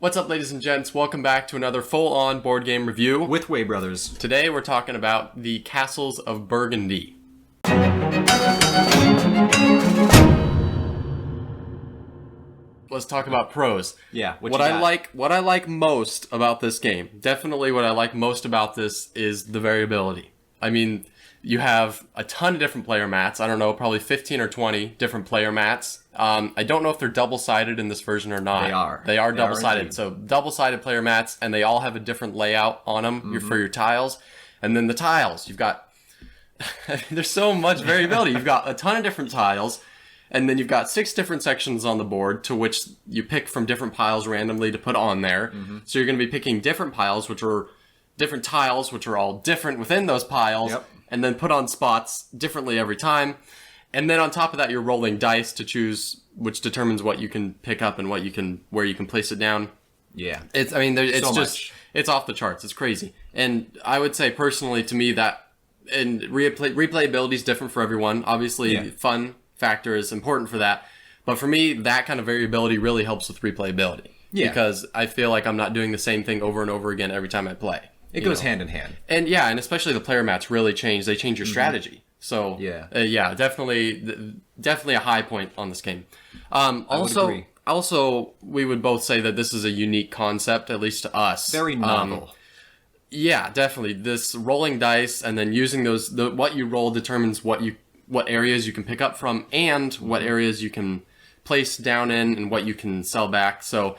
What's up, ladies and gents? Welcome back to another full-on board game review with Way Brothers. Today we're talking about the Castles of Burgundy. Let's talk about pros. Yeah, what I like most about this game, definitely what I like most about this is the variability. I mean, you have a ton of different player mats. I don't know, probably 15 or 20 different player mats. I don't know if they're double-sided in this version or not. They are. They are double-sided. So double-sided player mats, and they all have a different layout on them for your tiles. And then the tiles, you've got... there's so much variability. You've got a ton of different tiles, and then you've got 6 different sections on the board to which you pick from different piles randomly to put on there. So you're going to be picking different piles, which are different tiles, which are all different within those piles. Yep. And then put on spots differently every time. And then on top of that, you're rolling dice to choose which determines what you can pick up and where you can place it down. Yeah. It's off the charts. It's crazy. And I would say personally to me that, and replayability is different for everyone. Obviously, fun factor is important for that. But for me, that kind of variability really helps with replayability. Yeah. Because I feel like I'm not doing the same thing over and over again every time I play. It goes hand in hand. And yeah, and especially the player mats really change. They change your strategy. So definitely a high point on this game. Also, we would both say that this is a unique concept, at least to us. Very novel. Yeah, definitely. This rolling dice and then using those, what you roll determines what areas you can pick up from and what areas you can place down in and what you can sell back. So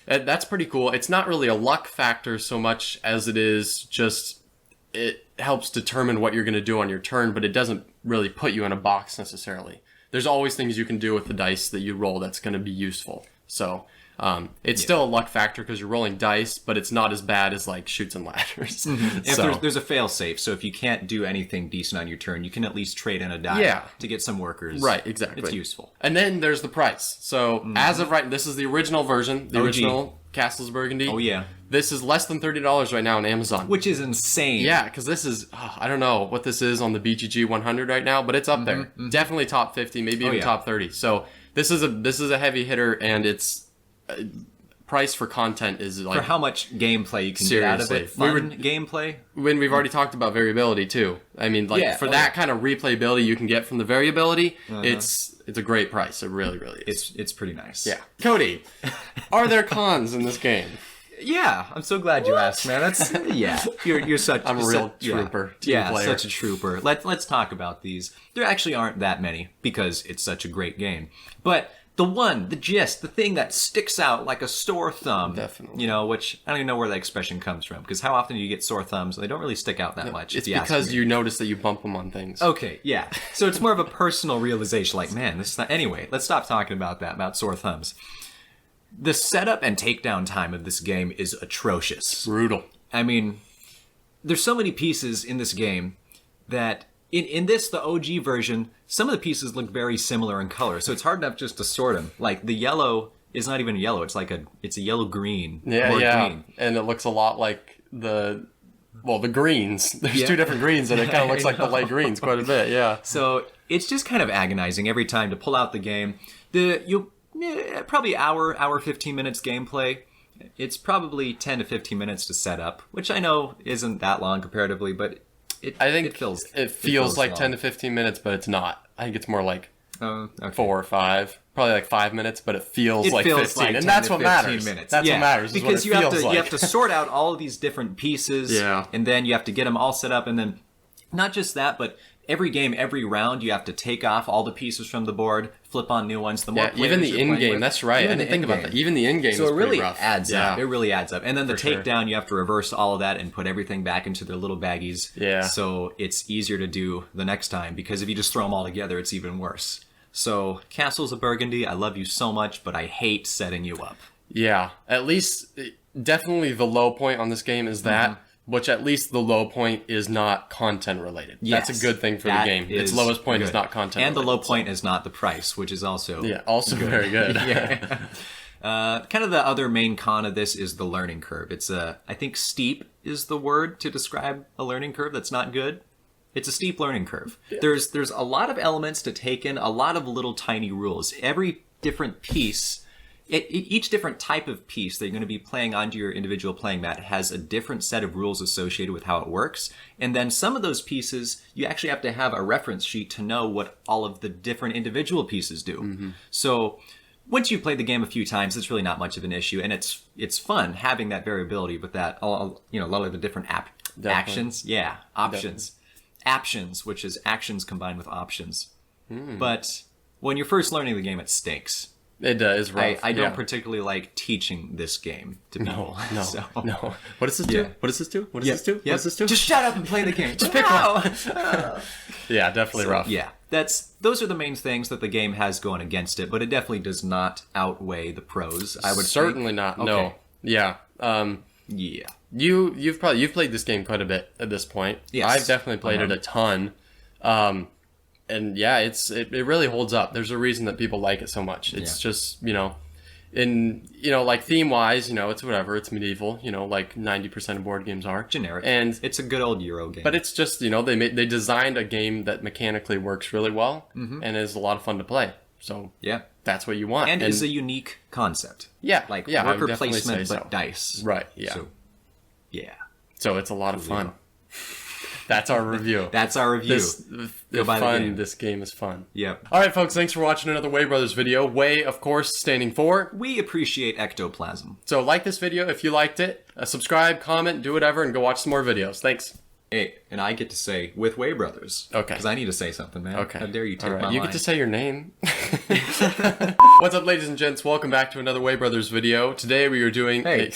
that's pretty cool. It's not really a luck factor so much as it is just it helps determine what you're going to do on your turn, but it doesn't really put you in a box necessarily. There's always things you can do with the dice that you roll that's going to be useful. So it's still a luck factor because you're rolling dice, but it's not as bad as like Chutes and Ladders. There's a fail safe, so if you can't do anything decent on your turn, you can at least trade in a die to get some workers. Right, exactly. It's useful. And then there's the price. So as of right, this is the original version, the original Castles of Burgundy. Oh yeah. This is less than $30 right now on Amazon. Which is insane. Yeah, because this is, I don't know what this is on the BGG 100 right now, but it's up there. Definitely top 50, maybe even top 30. So this is a heavy hitter, and it's price for content is like... For how much gameplay you can get out of it. Fun gameplay. When we've already talked about variability too. I mean, like that kind of replayability you can get from the variability, it's a great price. It really, really is. It's pretty nice. Yeah. Cody, are there cons in this game? Yeah, I'm so glad you asked, man. That's you're such I'm a real trooper. Yeah, such a trooper. Let's talk about these. There actually aren't that many because it's such a great game. But the gist, the thing that sticks out like a sore thumb. Definitely. You know, which I don't even know where that expression comes from because how often do you get sore thumbs? They don't really stick out that much. It's because you notice that you bump them on things. Okay, yeah. So it's more of a personal realization. Like, man, this is not. Anyway, let's stop talking about that, about sore thumbs. The setup and takedown time of this game is atrocious. Brutal. I mean, there's so many pieces in this game that in this, the OG version, some of the pieces look very similar in color, so it's hard enough just to sort them. Like, the yellow is not even yellow, it's a yellow-green. Green. And it looks a lot like the greens. There's 2 different greens, and it kind of looks like the light greens quite a bit, yeah. So, it's just kind of agonizing every time to pull out the game. Probably hour 15 minutes gameplay. It's probably 10 to 15 minutes to set up, which I know isn't that long comparatively, but it feels like long. 10 to 15 minutes, but it's not. I think it's more like 4 or 5, probably like 5 minutes, but it feels like 15, like and that's what matters. Minutes. That's what matters. Because you have to sort out all of these different pieces, and then you have to get them all set up, and then not just that, but every game, every round, you have to take off all the pieces from the board, flip on new ones. The more even the in-game, that's right. I didn't think about that. Even the in-game so is it really rough. adds up. It really adds up. And then the takedown, you have to reverse all of that and put everything back into their little baggies. Yeah. So it's easier to do the next time, because if you just throw them all together, it's even worse. So, Castles of Burgundy, I love you so much, but I hate setting you up. Yeah. At least, definitely the low point on this game is that. Which at least the low point is not content related. Yes, that's a good thing for the game. Its lowest point is not content related. And the low point is not the price, which is also also good. Very good. Kind of the other main con of this is the learning curve. It's I think steep is the word to describe a learning curve that's not good. It's a steep learning curve. Yeah. There's a lot of elements to take in, a lot of little tiny rules. Every different piece each different type of piece that you're going to be playing onto your individual playing mat has a different set of rules associated with how it works. And then some of those pieces, you actually have to have a reference sheet to know what all of the different individual pieces do. So once you've played the game a few times, it's really not much of an issue. And it's fun having that variability with that, a lot of the different actions. Yeah, options. Actions, which is actions combined with options. But when you're first learning the game, it stinks. It does, rough. I don't particularly like teaching this game to people. No. What does this do? What does this do? What does this do? What does this do? Just shut up and play the game. Just pick one. Yeah, definitely rough. Yeah, those are the main things that the game has going against it, but it definitely does not outweigh the pros. I would certainly think. not. Okay. No. Yeah. Yeah. You've played this game quite a bit at this point. Yes. I've definitely played it a ton. And yeah, it really holds up. There's a reason that people like it so much. It's just, like theme wise, it's whatever. It's medieval, like 90% of board games are Generic. And it's a good old Euro game. but it's just, they designed a game that mechanically works really well and is a lot of fun to play. So yeah, that's what you want. And is a unique concept. Yeah. Like yeah, worker definitely placement, say but so. dice. Right. Yeah. So, yeah. So it's a lot of fun. That's our review. That's our review. This game is fun. Yep. All right, folks. Thanks for watching another Way Brothers video. Way, of course, standing for. We appreciate ectoplasm. So like this video if you liked it. Subscribe, comment, do whatever, and go watch some more videos. Thanks. Hey, and I get to say with Way Brothers. Okay. Because I need to say something, man. Okay. How dare you take All right. my You line. get to say your name. What's up, ladies and gents? Welcome back to another Way Brothers video. Today we are doing. Hey.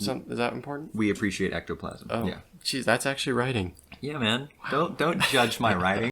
Is that important? We appreciate ectoplasm. Oh, yeah. Geez, that's actually writing. Yeah, man. Don't judge my writing.